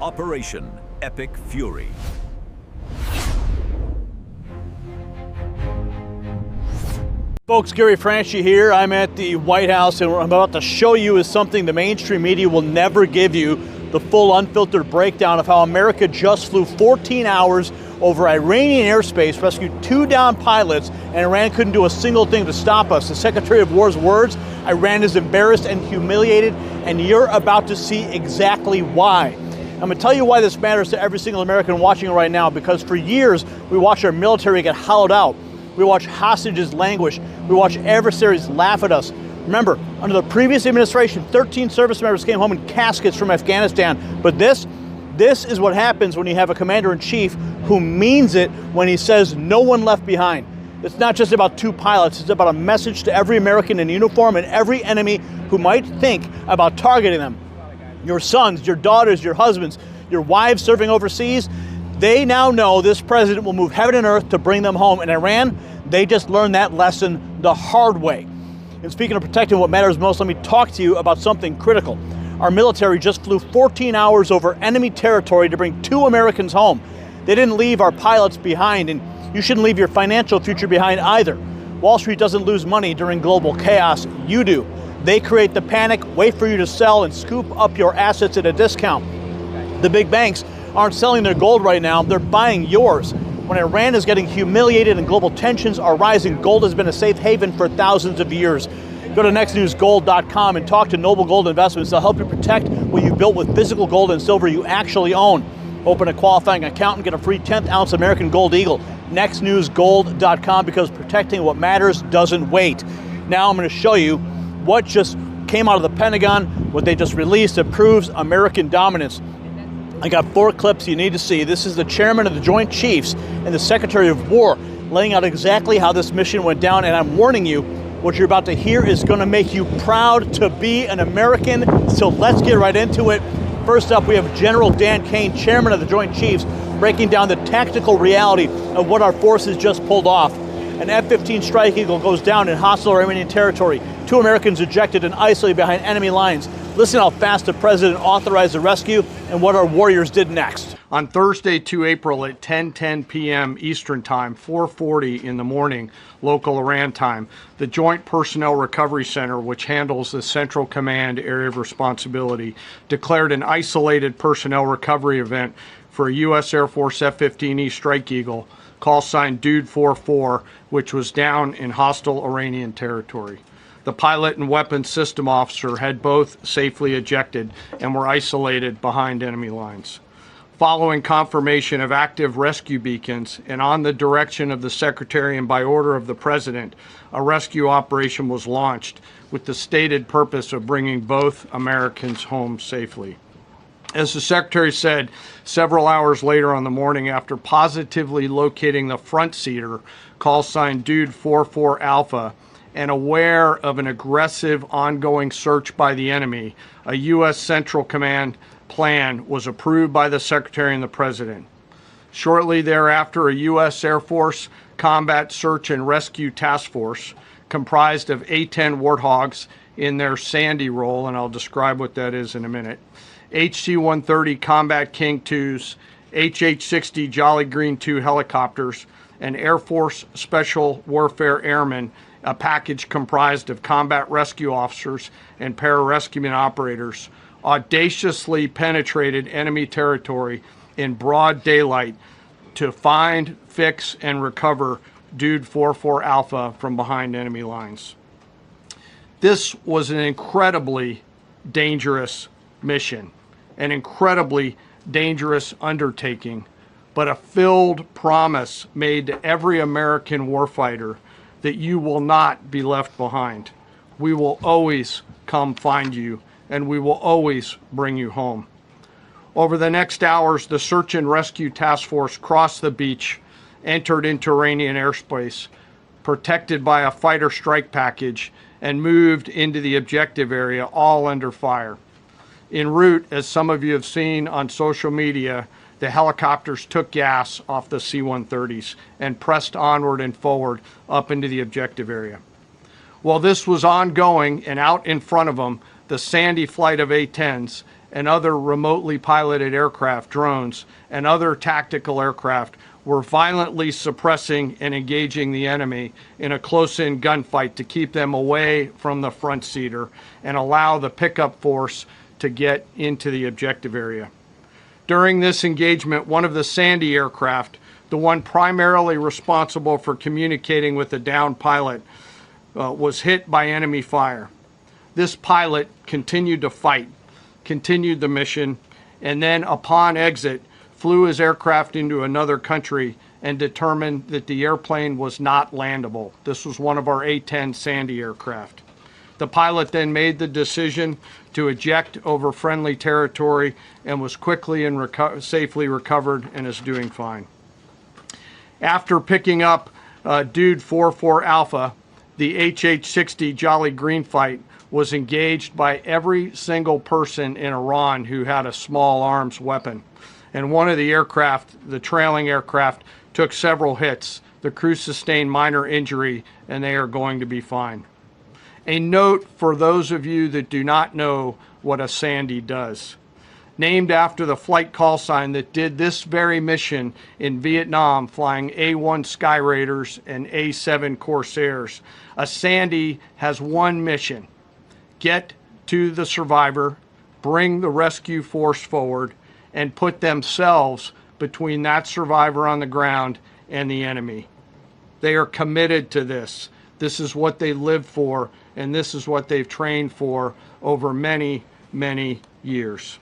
Operation Epic Fury. Folks, Gary Franchi here. I'm at the White House, and what I'm about to show you is something the mainstream media will never give you, the full unfiltered breakdown of how America just flew 14 hours over Iranian airspace, rescued 2 downed pilots, and Iran couldn't do a single thing to stop us. The Secretary of War's words, Iran is embarrassed and humiliated, and you're about to see exactly why. I'm going to tell you why this matters to every single American watching right now, because for years we watched our military get hollowed out. We watch hostages languish. We watch adversaries laugh at us. Remember, under the previous administration, 13 service members came home in caskets from Afghanistan. But this is what happens when you have a commander-in-chief who means it when he says no one left behind. It's not just about 2 pilots. It's about a message to every American in uniform and every enemy who might think about targeting them. Your sons, your daughters, your husbands, your wives serving overseas, they now know this president will move heaven and earth to bring them home. In Iran, they just learned that lesson the hard way. And speaking of protecting what matters most, let me talk to you about something critical. Our military just flew 14 hours over enemy territory to bring 2 Americans home. They didn't leave our pilots behind, and you shouldn't leave your financial future behind either. Wall Street doesn't lose money during global chaos. You do. They create the panic, wait for you to sell, and scoop up your assets at a discount. The big banks aren't selling their gold right now, they're buying yours. When Iran is getting humiliated and global tensions are rising, gold has been a safe haven for thousands of years. Go to nextnewsgold.com and talk to Noble Gold Investments. They'll help you protect what you built with physical gold and silver you actually own. Open a qualifying account and get a free 10th ounce American Gold Eagle. Nextnewsgold.com, because protecting what matters doesn't wait. Now I'm going to show you what just came out of the Pentagon, what they just released that proves American dominance. I got 4 clips you need to see. This is the chairman of the Joint Chiefs and the Secretary of War laying out exactly how this mission went down, and I'm warning you, what you're about to hear is going to make you proud to be an American, so let's get right into it. First up, we have General Dan Kane, chairman of the Joint Chiefs, breaking down the tactical reality of what our forces just pulled off. An F-15 Strike Eagle goes down in hostile Iranian territory. 2 Americans ejected and isolated behind enemy lines. Listen how fast the president authorized the rescue and what our warriors did next. On Thursday, 2 April at 10:10 p.m. Eastern Time, 4:40 in the morning, local Iran time, the Joint Personnel Recovery Center, which handles the Central Command area of responsibility, declared an isolated personnel recovery event for a U.S. Air Force F-15E Strike Eagle, call sign Dude 44, which was down in hostile Iranian territory. The pilot and weapons system officer had both safely ejected and were isolated behind enemy lines. Following confirmation of active rescue beacons and on the direction of the Secretary and by order of the President, a rescue operation was launched with the stated purpose of bringing both Americans home safely. As the Secretary said, several hours later on the morning, after positively locating the front seater, call sign Dude 44 Alpha, and aware of an aggressive ongoing search by the enemy, a U.S. Central Command plan was approved by the Secretary and the President. Shortly thereafter, a U.S. Air Force Combat Search and Rescue Task Force, comprised of A-10 Warthogs in their Sandy role, and I'll describe what that is in a minute, HC-130 Combat King IIs, HH-60 Jolly Green II helicopters, and Air Force Special Warfare Airmen, a package comprised of combat rescue officers and pararescueman operators, audaciously penetrated enemy territory in broad daylight to find, fix, and recover Dude 44 Alpha from behind enemy lines. This was an incredibly dangerous mission, an incredibly dangerous undertaking, but a filled promise made to every American warfighter that you will not be left behind. We will always come find you, and we will always bring you home. Over the next hours, the Search and Rescue Task Force crossed the beach, entered into Iranian airspace, protected by a fighter strike package, and moved into the objective area, all under fire. En route, as some of you have seen on social media, the helicopters took gas off the C-130s and pressed onward and forward up into the objective area. While this was ongoing and out in front of them, the Sandy flight of A-10s and other remotely piloted aircraft, drones, and other tactical aircraft were violently suppressing and engaging the enemy in a close-in gunfight to keep them away from the front seater and allow the pickup force to get into the objective area. During this engagement, one of the Sandy aircraft, the one primarily responsible for communicating with the downed pilot, was hit by enemy fire. This pilot continued to fight, continued the mission, and then upon exit, flew his aircraft into another country and determined that the airplane was not landable. This was one of our A-10 Sandy aircraft. The pilot then made the decision to eject over friendly territory and was quickly and safely recovered and is doing fine. After picking up Dude 44 Alpha, the HH-60 Jolly Green fight was engaged by every single person in Iran who had a small arms weapon. And one of the aircraft, the trailing aircraft, took several hits. The crew sustained minor injury, and they are going to be fine. A note for those of you that do not know what a Sandy does. Named after the flight call sign that did this very mission in Vietnam, flying A-1 Sky Raiders and A-7 Corsairs, a Sandy has one mission: get to the survivor, bring the rescue force forward, and put themselves between that survivor on the ground and the enemy. They are committed to this. This is what they live for, and this is what they've trained for over many, many years.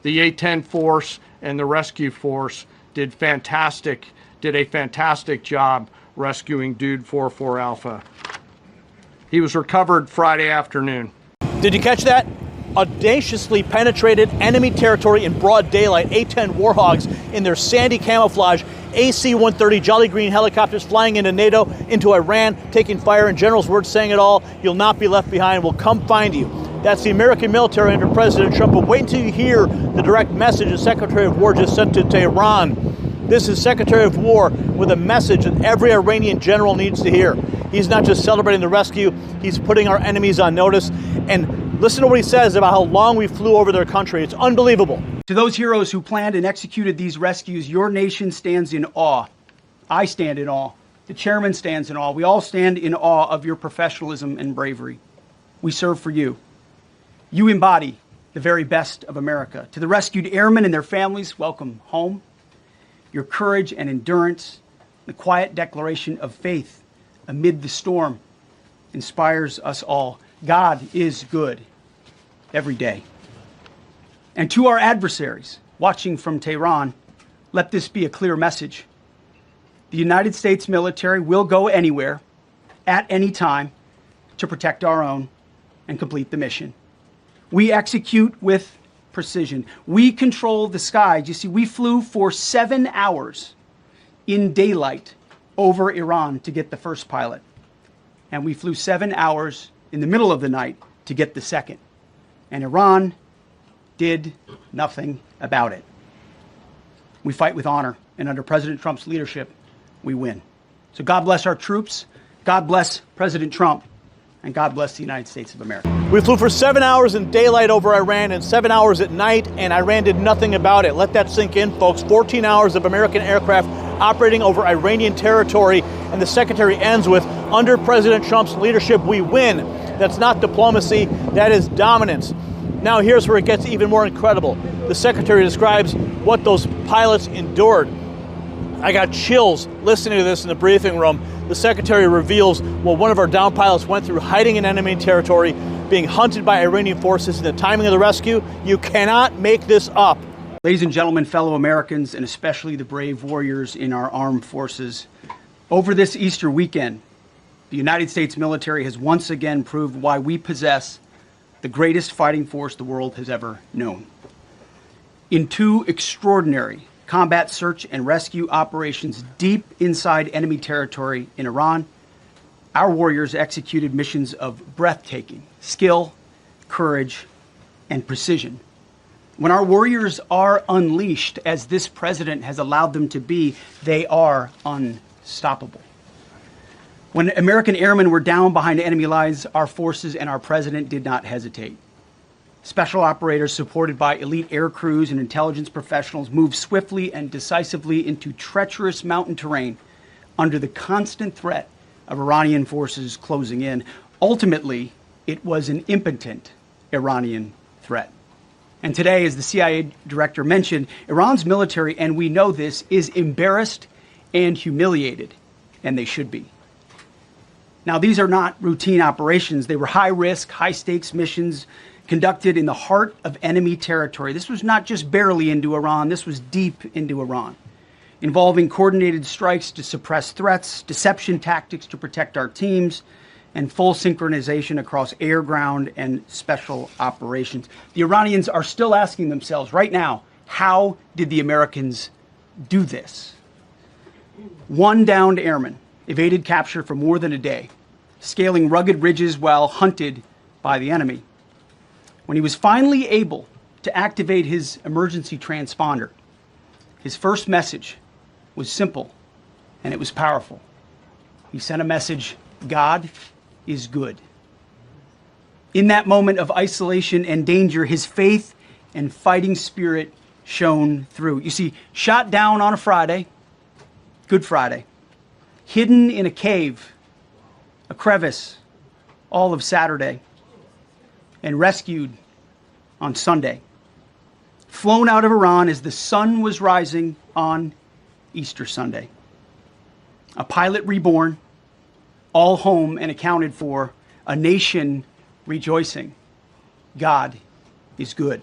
The A-10 force and the rescue force did a fantastic job rescuing Dude 44 Alpha. He was recovered Friday afternoon. Did you catch that? Audaciously penetrated enemy territory in broad daylight. A-10 Warhogs in their Sandy camouflage, AC-130 Jolly Green helicopters flying into NATO, into Iran, taking fire, and General's words saying it all: you'll not be left behind, we'll come find you. That's the American military under President Trump, but wait until you hear the direct message the Secretary of War just sent to Tehran. This is Secretary of War with a message that every Iranian general needs to hear. He's not just celebrating the rescue, he's putting our enemies on notice. And listen to what he says about how long we flew over their country. It's unbelievable. To those heroes who planned and executed these rescues, your nation stands in awe. I stand in awe. The chairman stands in awe. We all stand in awe of your professionalism and bravery. We serve for you. You embody the very best of America. To the rescued airmen and their families, welcome home. Your courage and endurance, the quiet declaration of faith amid the storm, inspires us all. God is good every day. And to our adversaries watching from Tehran, let this be a clear message. The United States military will go anywhere, at any time, to protect our own and complete the mission. We execute with precision. We control the skies. You see, we flew for 7 hours in daylight over Iran to get the first pilot. And we flew 7 hours in the middle of the night to get the second. And Iran did nothing about it. We fight with honor, and under President Trump's leadership, we win. So God bless our troops, God bless President Trump, and God bless the United States of America. We flew for 7 hours in daylight over Iran and 7 hours at night, and Iran did nothing about it. Let that sink in, folks. 14 hours of American aircraft operating over Iranian territory, and the secretary ends with, under President Trump's leadership, we win. That's not diplomacy, that is dominance. Now here's where it gets even more incredible. The secretary describes what those pilots endured. I got chills listening to this in the briefing room. The secretary reveals what one of our down pilots went through hiding in enemy territory, being hunted by Iranian forces, and the timing of the rescue. You cannot make this up. Ladies and gentlemen, fellow Americans, and especially the brave warriors in our armed forces, over this Easter weekend, the United States military has once again proved why we possess the greatest fighting force the world has ever known. In 2 extraordinary combat search and rescue operations deep inside enemy territory in Iran, our warriors executed missions of breathtaking skill, courage, and precision. When our warriors are unleashed, as this president has allowed them to be, they are unstoppable. When American airmen were down behind enemy lines, our forces and our president did not hesitate. Special operators supported by elite air crews and intelligence professionals moved swiftly and decisively into treacherous mountain terrain under the constant threat of Iranian forces closing in. Ultimately, it was an impotent Iranian threat. And today, as the CIA director mentioned, Iran's military, and we know this, is embarrassed and humiliated, and they should be. Now, these are not routine operations. They were high-risk, high-stakes missions conducted in the heart of enemy territory. This was not just barely into Iran, this was deep into Iran, involving coordinated strikes to suppress threats, deception tactics to protect our teams, and full synchronization across air, ground, and special operations. The Iranians are still asking themselves right now, how did the Americans do this? One downed airman evaded capture for more than a day, scaling rugged ridges while hunted by the enemy. When he was finally able to activate his emergency transponder, his first message was simple and it was powerful. He sent a message, God is good. In that moment of isolation and danger, his faith and fighting spirit shone through. You see, shot down on a Friday, Good Friday, hidden in a cave, a crevice, all of Saturday, and rescued on Sunday. Flown out of Iran as the sun was rising on Easter Sunday. A pilot reborn, all home and accounted for, a nation rejoicing. God is good.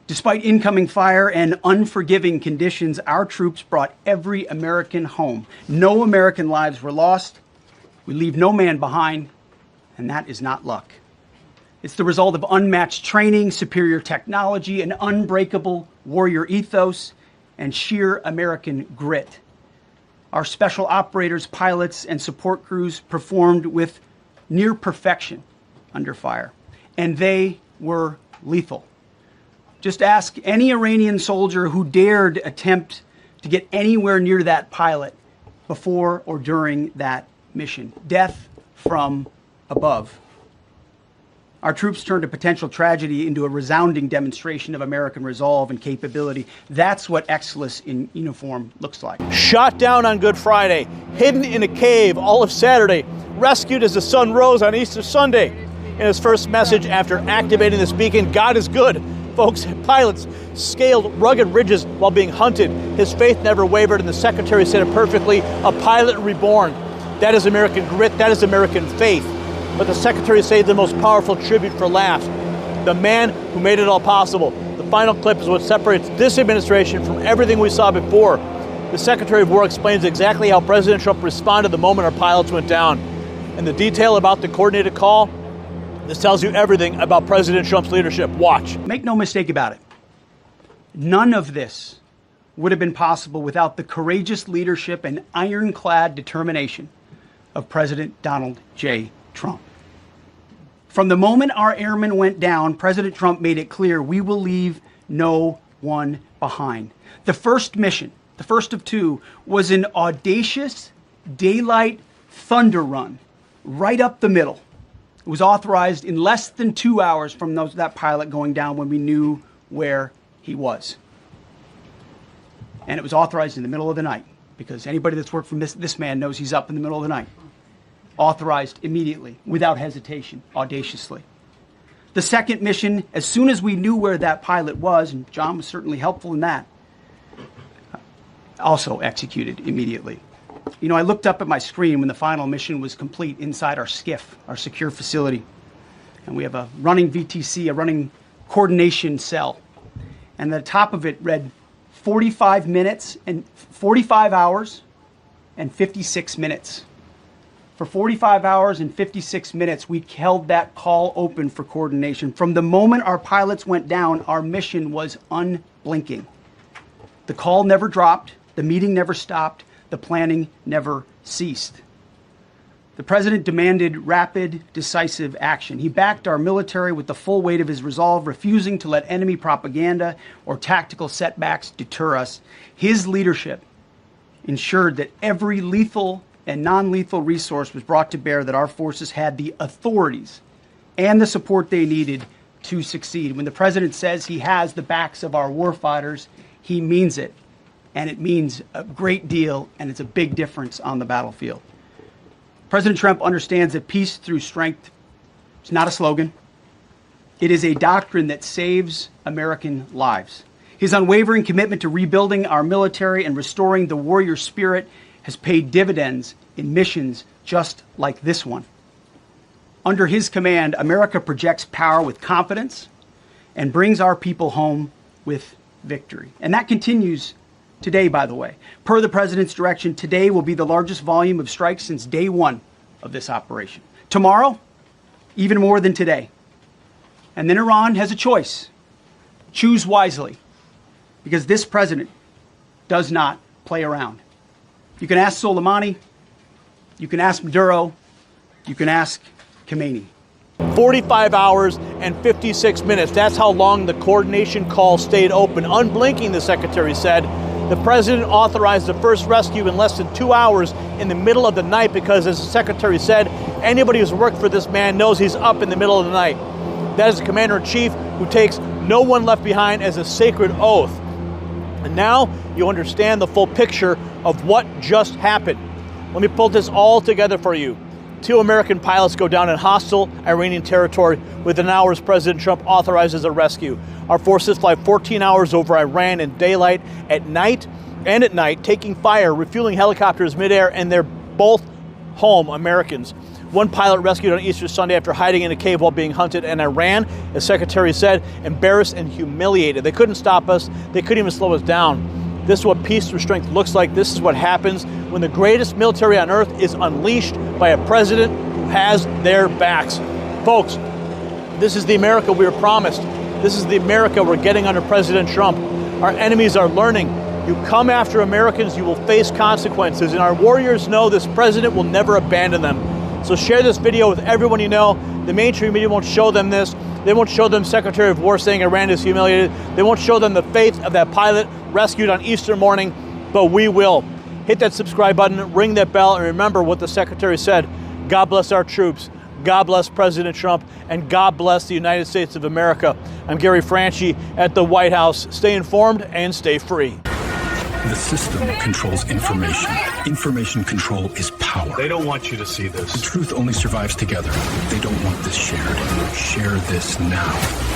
Despite incoming fire and unforgiving conditions, our troops brought every American home. No American lives were lost. We leave no man behind, and that is not luck. It's the result of unmatched training, superior technology, an unbreakable warrior ethos, and sheer American grit. Our special operators, pilots, and support crews performed with near perfection under fire, and they were lethal. Just ask any Iranian soldier who dared attempt to get anywhere near that pilot before or during that mission. Death from above. Our troops turned a potential tragedy into a resounding demonstration of American resolve and capability. That's what excellence in uniform looks like. Shot down on Good Friday, hidden in a cave all of Saturday, rescued as the sun rose on Easter Sunday. In his first message after activating this beacon, God is good. Folks, pilots scaled rugged ridges while being hunted. His faith never wavered, and the Secretary said it perfectly, a pilot reborn. That is American grit, that is American faith. But the Secretary saved the most powerful tribute for last. The man who made it all possible. The final clip is what separates this administration from everything we saw before. The Secretary of War explains exactly how President Trump responded the moment our pilots went down. And the detail about the coordinated call, this tells you everything about President Trump's leadership. Watch. Make no mistake about it. None of this would have been possible without the courageous leadership and ironclad determination of President Donald J. Trump. From the moment our airmen went down, President Trump made it clear we will leave no one behind. The first mission, the first of two, was an audacious daylight thunder run right up the middle. It was authorized in less than 2 hours from that pilot going down when we knew where he was. And it was authorized in the middle of the night because anybody that's worked for this man knows he's up in the middle of the night. Authorized immediately, without hesitation, audaciously. The second mission, as soon as we knew where that pilot was, and John was certainly helpful in that, also executed immediately. You know, I looked up at my screen when the final mission was complete inside our SCIF, our secure facility. And we have a running VTC, a running coordination cell. And the top of it read 45 hours and 56 minutes. For 45 hours and 56 minutes, we held that call open for coordination. From the moment our pilots went down, our mission was unblinking. The call never dropped, the meeting never stopped, the planning never ceased. The president demanded rapid, decisive action. He backed our military with the full weight of his resolve, refusing to let enemy propaganda or tactical setbacks deter us. His leadership ensured that every lethal and non-lethal resource was brought to bear, that our forces had the authorities and the support they needed to succeed. When the president says he has the backs of our warfighters, he means it. And it means a great deal, and it's a big difference on the battlefield. President Trump understands that peace through strength is not a slogan. It is a doctrine that saves American lives. His unwavering commitment to rebuilding our military and restoring the warrior spirit has paid dividends in missions just like this one. Under his command, America projects power with confidence and brings our people home with victory. And that continues today, by the way. Per the president's direction, today will be the largest volume of strikes since day one of this operation. Tomorrow, even more than today. And then Iran has a choice. Choose wisely, because this president does not play around. You can ask Soleimani, you can ask Maduro, you can ask Khomeini. 45 hours and 56 minutes. That's how long the coordination call stayed open. Unblinking, the secretary said. The president authorized the first rescue in less than 2 hours in the middle of the night because, as the secretary said, anybody who's worked for this man knows he's up in the middle of the night. That is the commander-in-chief who takes no one left behind as a sacred oath. And now you understand the full picture of what just happened. Let me pull this all together for you. 2 American pilots go down in hostile Iranian territory within hours President Trump authorizes a rescue. Our forces fly 14 hours over Iran in daylight, at night, taking fire, refueling helicopters midair, and they're both home Americans. One pilot rescued on Easter Sunday after hiding in a cave while being hunted in Iran, as Secretary said, embarrassed and humiliated. They couldn't stop us. They couldn't even slow us down. This is what peace through strength looks like. This is what happens when the greatest military on earth is unleashed by a president who has their backs. Folks, this is the America we were promised. This is the America we're getting under President Trump. Our enemies are learning. You come after Americans, you will face consequences. And our warriors know this president will never abandon them. So share this video with everyone you know. The mainstream media won't show them this. They won't show them Secretary of War saying Iran is humiliated. They won't show them the faith of that pilot rescued on Easter morning, but we will. Hit that subscribe button, ring that bell, and remember what the Secretary said. God bless our troops. God bless President Trump, and God bless the United States of America. I'm Gary Franchi at the White House. Stay informed and stay free. The system controls information. Information control is power. They don't want you to see this. The truth only survives together. They don't want this shared. Share this now.